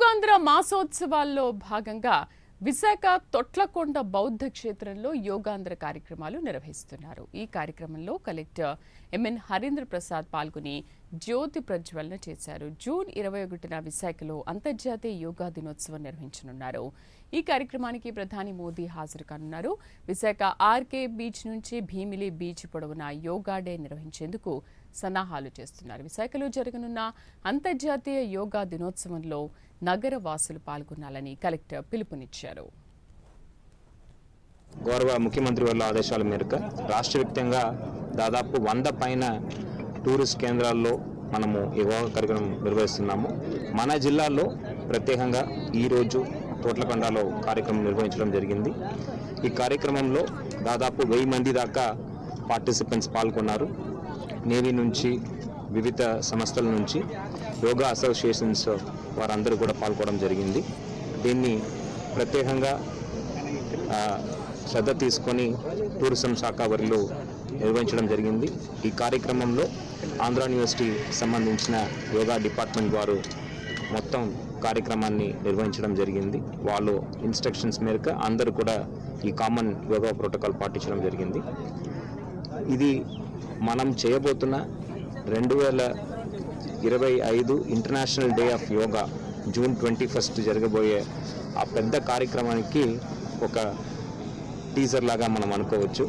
యోగాంధ్ర మాసోత్సవాల్లో భాగంగా విశాఖ తొట్లకొండ బౌద్ధ క్షేత్రంలో యోగాంధ్ర కార్యక్రమాలు నిర్వహిస్తున్నారు. ఈ కార్యక్రమంలో కలెక్టర్ ఎంఎన్ హరీంద్ర ప్రసాద్ పాల్గొని జ్యోతి ప్రజ్వలన చేశారు. జూన్ 21న విశాఖలో అంతర్జాతీయ యోగా దినోత్సవం నిర్వహించనున్నారు. ఈ కార్యక్రమానికి ప్రధాని మోదీ హాజరు కానున్నారు. విశాఖ ఆర్కే బీచ్ నుంచి భీమిలి బీచ్ పొడవున యోగా డే నిర్వహించేందుకు సన్నాహాలు చేస్తున్నారు. విశాఖలో జరగనున్న అంతర్జాతీయ యోగా దినోత్సవంలో నగర వాసులు పాల్గొనాలని కలెక్టర్ పిలుపునిచ్చారు. గౌరవ ముఖ్యమంత్రి వాళ్ళ ఆదేశాల మేరకు రాష్ట్ర వ్యాప్తంగా దాదాపు 100 పైన టూరిస్ట్ కేంద్రాల్లో మనము యోగా కార్యక్రమం నిర్వహిస్తున్నాము. మన జిల్లాలో ప్రత్యేకంగా ఈరోజు తోట్లకొండలో కార్యక్రమం నిర్వహించడం జరిగింది. ఈ కార్యక్రమంలో దాదాపు 1000 మంది దాకా పార్టిసిపెంట్స్ పాల్గొన్నారు. నేవీ నుంచి, వివిధ సంస్థల నుంచి, యోగా అసోసియేషన్స్ వారందరూ కూడా పాల్గొనడం జరిగింది. దీన్ని ప్రత్యేకంగా శ్రద్ధ తీసుకొని టూరిజం శాఖ వారిలో నిర్వహించడం జరిగింది. ఈ కార్యక్రమంలో ఆంధ్ర యూనివర్సిటీ సంబంధించిన యోగా డిపార్ట్మెంట్ వారు మొత్తం కార్యక్రమాన్ని నిర్వహించడం జరిగింది. వాళ్ళు ఇన్స్ట్రక్షన్స్ మేరకు అందరూ కూడా ఈ కామన్ యోగా ప్రోటోకాల్ పాటించడం జరిగింది. ఇది మనం చేయబోతున్న 2025 international day of yoga June 21 జరగబోయే ఆ పెద్ద కార్యక్రమానికి ఒక టీజర్ లాగా మనం అనుకోవచ్చు.